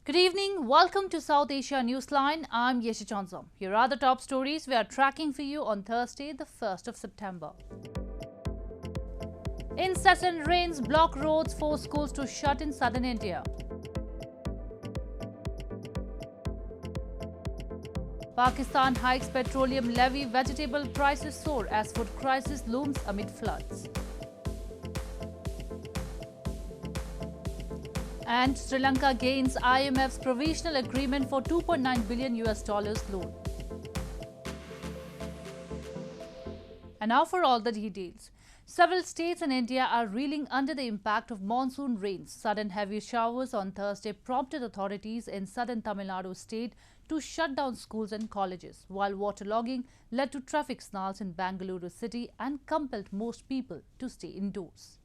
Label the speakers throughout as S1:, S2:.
S1: Good evening. Welcome to South Asia Newsline. I'm Yeshi Chansom. Here are the top stories we are tracking for you on Thursday, the 1st of September. Incessant rains block roads, force schools to shut in southern India. Pakistan hikes petroleum levy, vegetable prices soar as food crisis looms amid floods. And Sri Lanka gains IMF's provisional agreement for $2.9 billion loan. And now for all the details. Several states in India are reeling under the impact of monsoon rains. Sudden heavy showers on Thursday prompted authorities in southern Tamil Nadu state to shut down schools and colleges, while waterlogging led to traffic snarls in Bengaluru city and compelled most people to stay indoors.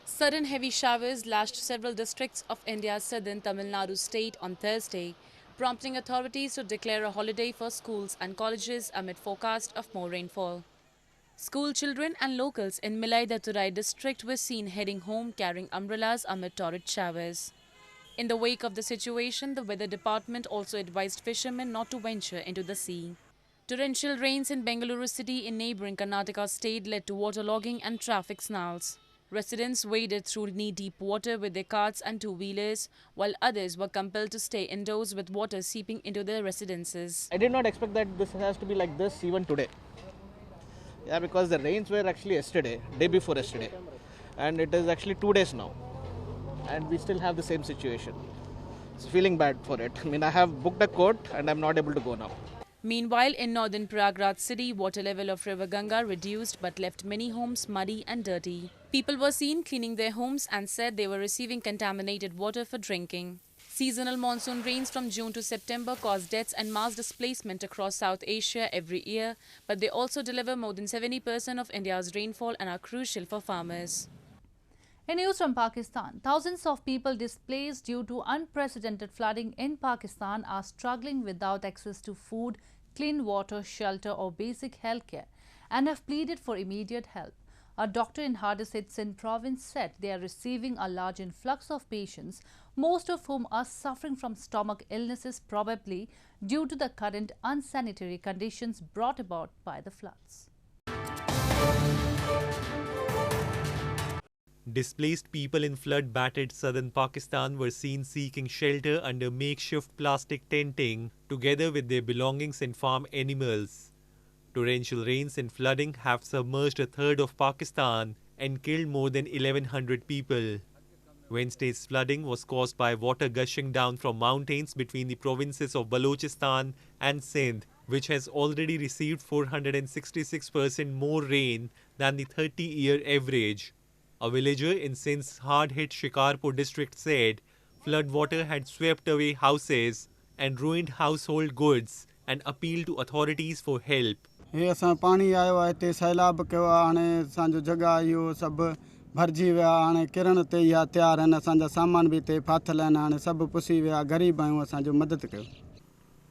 S2: Sudden heavy showers lashed several districts of India's southern Tamil Nadu state on Thursday, prompting authorities to declare a holiday for schools and colleges amid forecast of more rainfall. School children and locals in Milai district were seen heading home carrying umbrellas amid torrid showers. In the wake of the situation, the weather department also advised fishermen not to venture into the sea. Torrential rains in Bengaluru city in neighbouring Karnataka state led to waterlogging and traffic snarls. Residents waded through knee-deep water with their carts and two-wheelers, while others were compelled to stay indoors with water seeping into their residences.
S3: I did not expect that this has to be like this even today. Yeah, because the rains were actually yesterday, day before yesterday. And it is actually 2 days now. And we still have the same situation. It's feeling bad for it. I mean, I have booked a court and I'm not able to go now.
S2: Meanwhile, in northern Prayagraj city, water level of river Ganga reduced but left many homes muddy and dirty. People were seen cleaning their homes and said they were receiving contaminated water for drinking. Seasonal monsoon rains from June to September cause deaths and mass displacement across South Asia every year, but they also deliver more than 70% of India's rainfall and are crucial for farmers.
S1: In news from Pakistan, thousands of people displaced due to unprecedented flooding in Pakistan are struggling without access to food, clean water, shelter or basic health care and have pleaded for immediate help. A doctor in hardest-hit Sindh province said they are receiving a large influx of patients, most of whom are suffering from stomach illnesses, probably due to the current unsanitary conditions brought about by the floods.
S4: Displaced people in flood-battered southern Pakistan were seen seeking shelter under makeshift plastic tenting, together with their belongings and farm animals. Torrential rains and flooding have submerged a third of Pakistan and killed more than 1,100 people. Wednesday's flooding was caused by water gushing down from mountains between the provinces of Balochistan and Sindh, which has already received 466% more rain than the 30-year average. A villager in Sindh's hard-hit Shikarpur district said floodwater had swept away houses and ruined household goods and appealed to authorities for help.
S5: हे असां पानी आयो आहे हिते सैलाब कयो आहे हाणे असांजो जॻह इहो सभु भरिजी विया हाणे किरण ते ई आहे तयारु आहिनि असांजा सामान बि हिते फाथल आहिनि हाणे सभु पुसी विया ग़रीब आहियूं असांजो मदद कयो.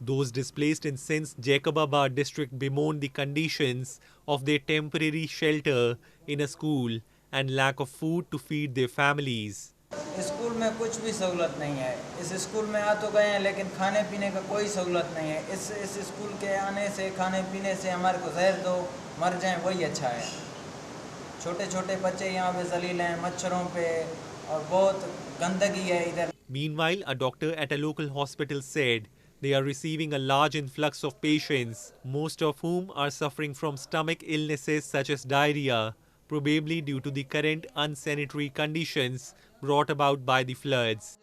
S4: Those displaced in Sindh's Jacobabad district bemoaned the conditions of their temporary shelter in a school and lack of food to feed their families.
S6: School में कुछ भी सहूलत नहीं है. इस स्कूल में आ तो गए हैं लेकिन खाने पीने का कोई सहूलत नहीं है. इस स्कूल के आने से खाने पीने से हमारे को जहर दो मर जाएं वही अच्छा है. छोटे छोटे बच्चे यहाँ पे जलील हैं मच्छरों पे और बहुत गंदगी है इधर.
S4: Meanwhile, a doctor at a local hospital said they are receiving a large influx of patients, most of whom are suffering from stomach illnesses such as diarrhea, probably due to the current unsanitary conditions brought about by the floods.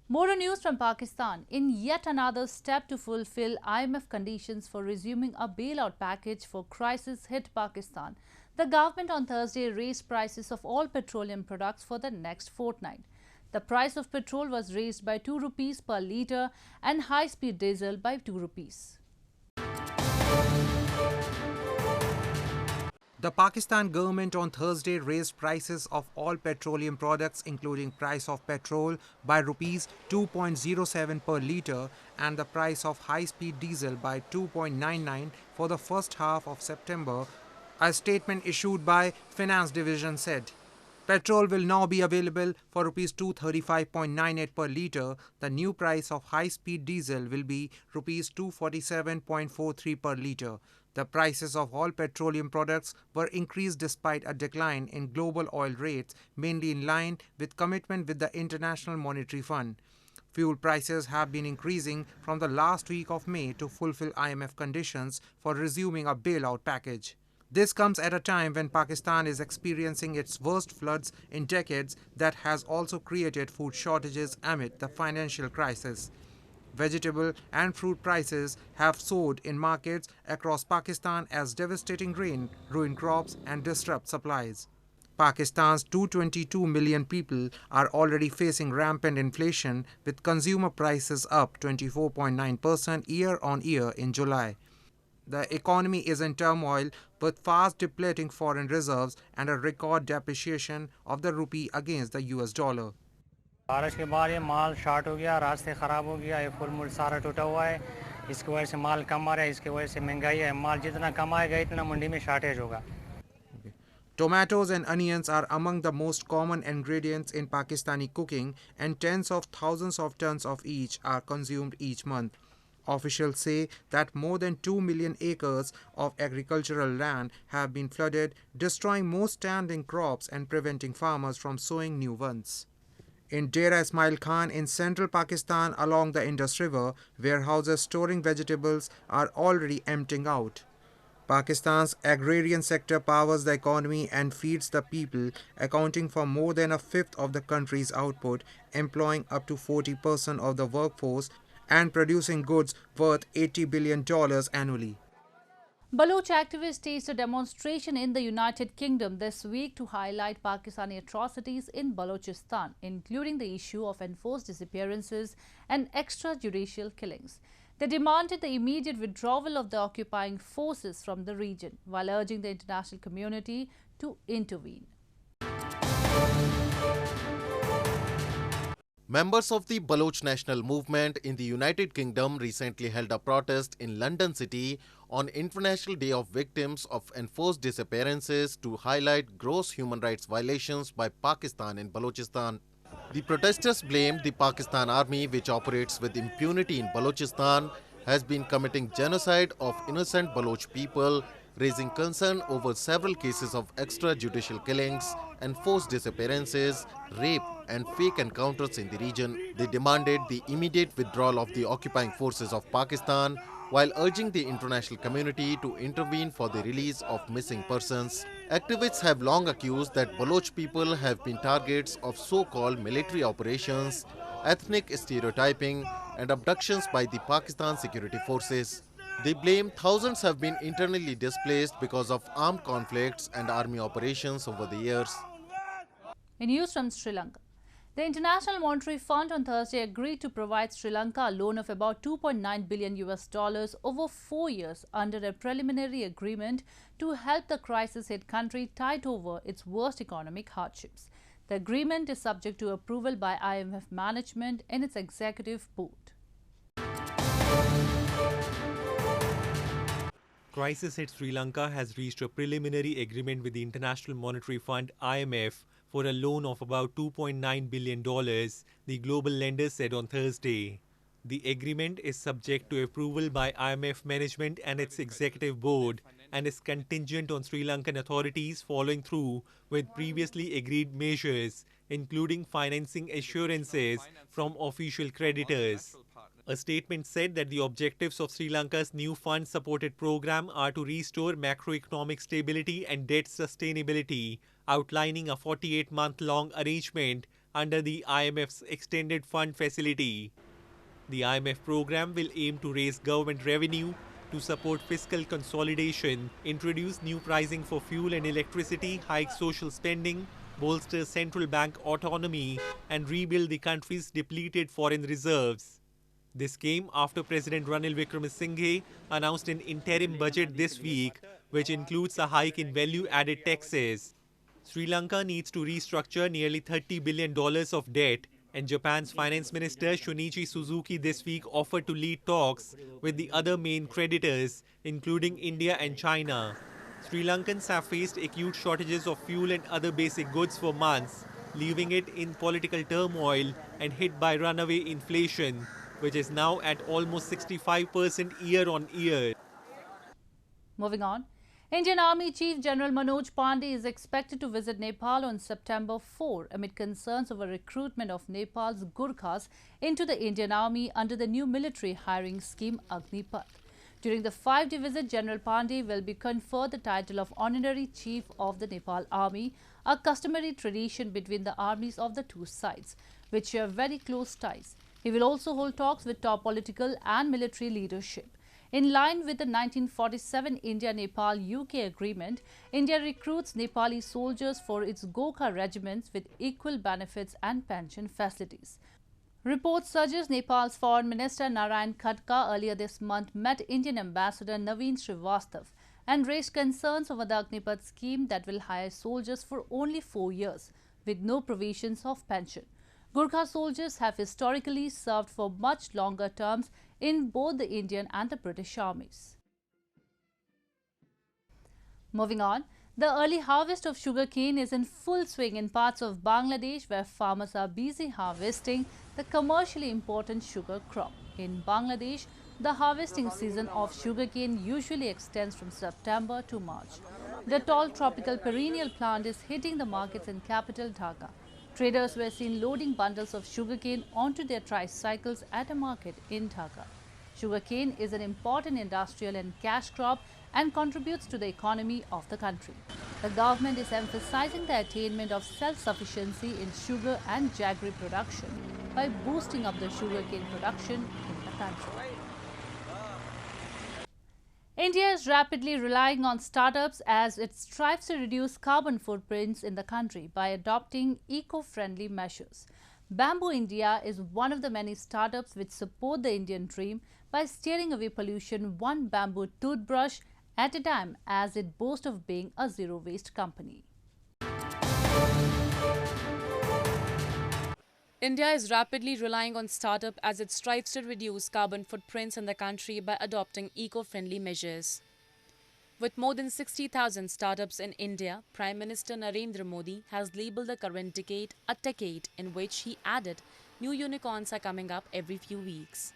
S1: More news from Pakistan. In yet another step to fulfill IMF conditions for resuming a bailout package for crisis-hit Pakistan, the government on Thursday raised prices of all petroleum products for the next fortnight. The price of petrol was raised by 2 rupees per litre and high-speed diesel by 2 rupees.
S7: The Pakistan government on Thursday raised prices of all petroleum products including price of petrol by rupees 2.07 per litre and the price of high-speed diesel by 2.99 for the first half of September, a statement issued by Finance Division said. Petrol will now be available for rupees 235.98 per litre. The new price of high-speed diesel will be rupees 247.43 per litre. The prices of all petroleum products were increased despite a decline in global oil rates, mainly in line with commitment with the International Monetary Fund. Fuel prices have been increasing from the last week of May to fulfill IMF conditions for resuming a bailout package. This comes at a time when Pakistan is experiencing its worst floods in decades that has also created food shortages amid the financial crisis. Vegetable and fruit prices have soared in markets across Pakistan as devastating rain ruin crops and disrupt supplies. Pakistan's 222 million people are already facing rampant inflation, with consumer prices up 24.9% year on year in July. The economy is in turmoil with fast depleting foreign reserves and a record depreciation of the rupee against the US dollar.
S8: बारिश के बाद ये माल short हो गया, रास्ते ख़राब हो गया, ये फुल मूल सारा टूटा हुआ है, इसकी वजह से माल कम आ रहा है, इसकी वजह से महंगाई है, माल जितना कम आएगा इतना मंडी में शॉर्टेज होगा.
S7: Tomatoes and onions are among the most common ingredients in Pakistani cooking, and tens of thousands of tons of each are consumed each month. Officials say that more than 2 million acres of agricultural land have been flooded, destroying most standing crops and preventing farmers from sowing new ones. In Dera Ismail Khan in central Pakistan along the Indus River, warehouses storing vegetables are already emptying out. Pakistan's agrarian sector powers the economy and feeds the people, accounting for more than a fifth of the country's output, employing up to 40% of the workforce, and producing goods worth $80 billion annually.
S1: Baloch activists staged a demonstration in the United Kingdom this week to highlight Pakistani atrocities in Balochistan, including the issue of enforced disappearances and extrajudicial killings. They demanded the immediate withdrawal of the occupying forces from the region, while urging the international community to intervene.
S9: Members of the Baloch National Movement in the United Kingdom recently held a protest in London City on International Day of Victims of Enforced Disappearances to highlight gross human rights violations by Pakistan in Balochistan. The protesters blamed the Pakistan Army, which operates with impunity in Balochistan, has been committing genocide of innocent Baloch people, raising concern over several cases of extrajudicial killings, enforced disappearances, rape and fake encounters in the region. They demanded the immediate withdrawal of the occupying forces of Pakistan, while urging the international community to intervene for the release of missing persons. Activists have long accused that Baloch people have been targets of so-called military operations, ethnic stereotyping and abductions by the Pakistan security forces. They blame thousands have been internally displaced because of armed conflicts and army operations over the years.
S1: In news from Sri Lanka, the International Monetary Fund on Thursday agreed to provide Sri Lanka a loan of about $2.9 billion over 4 years under a preliminary agreement to help the crisis-hit country tide over its worst economic hardships. The agreement is subject to approval by IMF management in its executive board.
S4: Crisis-hit Sri Lanka has reached a preliminary agreement with the International Monetary Fund (IMF) for a loan of about $2.9 billion, the global lender said on Thursday. The agreement is subject to approval by IMF management and its executive board and is contingent on Sri Lankan authorities following through with previously agreed measures, including financing assurances from official creditors. A statement said that the objectives of Sri Lanka's new fund-supported program are to restore macroeconomic stability and debt sustainability, outlining a 48-month-long arrangement under the IMF's extended fund facility. The IMF program will aim to raise government revenue to support fiscal consolidation, introduce new pricing for fuel and electricity, hike social spending, bolster central bank autonomy, and rebuild the country's depleted foreign reserves. This came after President Ranil Wickremesinghe announced an interim budget this week, which includes a hike in value-added taxes. Sri Lanka needs to restructure nearly $30 billion of debt, and Japan's Finance Minister Shunichi Suzuki this week offered to lead talks with the other main creditors, including India and China. Sri Lankans have faced acute shortages of fuel and other basic goods for months, leaving it in political turmoil and hit by runaway inflation, which is now at almost 65% year on year.
S1: Moving on, Indian Army Chief General Manoj Pandey is expected to visit Nepal on September 4 amid concerns over recruitment of Nepal's Gurkhas into the Indian Army under the new military hiring scheme Agnipath. During the 5-day visit, General Pandey will be conferred the title of Honorary Chief of the Nepal Army, a customary tradition between the armies of the two sides, which share very close ties. He will also hold talks with top political and military leadership. In line with the 1947 India-Nepal-UK agreement, India recruits Nepali soldiers for its Gorkha regiments with equal benefits and pension facilities. Reports suggest Nepal's Foreign Minister Narayan Khadka earlier this month met Indian Ambassador Naveen Srivastav and raised concerns over the Agnipath scheme that will hire soldiers for only 4 years, with no provisions of pension. Gurkha soldiers have historically served for much longer terms in both the Indian and the British armies. Moving on, the early harvest of sugarcane is in full swing in parts of Bangladesh where farmers are busy harvesting the commercially important sugar crop. In Bangladesh, the harvesting season of sugarcane usually extends from September to March. The tall tropical perennial plant is hitting the markets in capital Dhaka. Traders were seen loading bundles of sugarcane onto their tricycles at a market in Dhaka. Sugarcane is an important industrial and cash crop and contributes to the economy of the country. The government is emphasizing the attainment of self-sufficiency in sugar and jaggery production by boosting up the sugarcane production in the country. India is rapidly relying on startups as it strives to reduce carbon footprints in the country by adopting eco-friendly measures. Bamboo India is one of the many startups which support the Indian dream by steering away pollution one bamboo toothbrush at a time, as it boasts of being a zero-waste company.
S2: India is rapidly relying on startup as it strives to reduce carbon footprints in the country by adopting eco-friendly measures. With more than 60,000 startups in India, Prime Minister Narendra Modi has labelled the current decade a decade in which he added new unicorns are coming up every few weeks.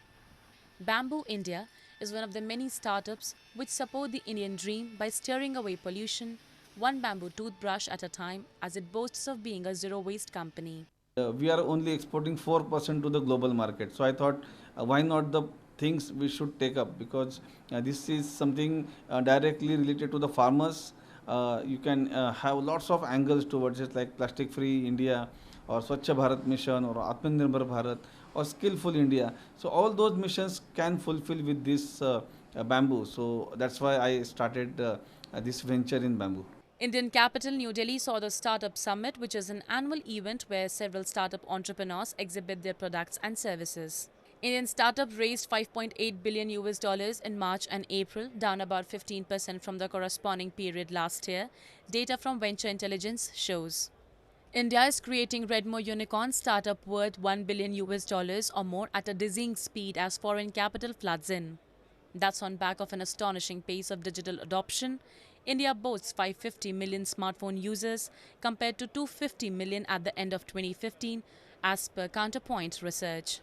S2: Bamboo India is one of the many startups which support the Indian dream by steering away pollution one bamboo toothbrush at a time, as it boasts of being a zero-waste company.
S10: We are only exporting 4% to the global market. So I thought, why not the things we should take up, because this is something directly related to the farmers. You can have lots of angles towards it, like Plastic Free India or Swachh Bharat Mission or Atmanirbhar Bharat or Skillful India. So all those missions can fulfill with this bamboo. So that's why I started this venture in bamboo.
S2: Indian capital New Delhi saw the Startup Summit, which is an annual event where several startup entrepreneurs exhibit their products and services. Indian startups raised $5.8 billion in March and April, down about 15% from the corresponding period last year, data from Venture Intelligence shows. India is creating Redmo unicorn startup worth $1 billion or more at a dizzying speed as foreign capital floods in. That's on back of an astonishing pace of digital adoption. India boasts 550 million smartphone users compared to 250 million at the end of 2015, as per Counterpoint research.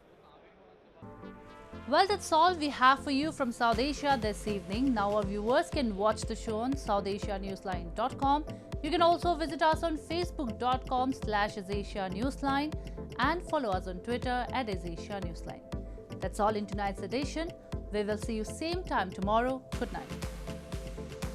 S1: Well, that's all we have for you from South Asia this evening. Now our viewers can watch the show on SouthAsiaNewsline.com. You can also visit us on Facebook.com/AsAsiaNewsline and follow us on Twitter @AsAsiaNewsline. That's all in tonight's edition. We will see you same time tomorrow. Good night.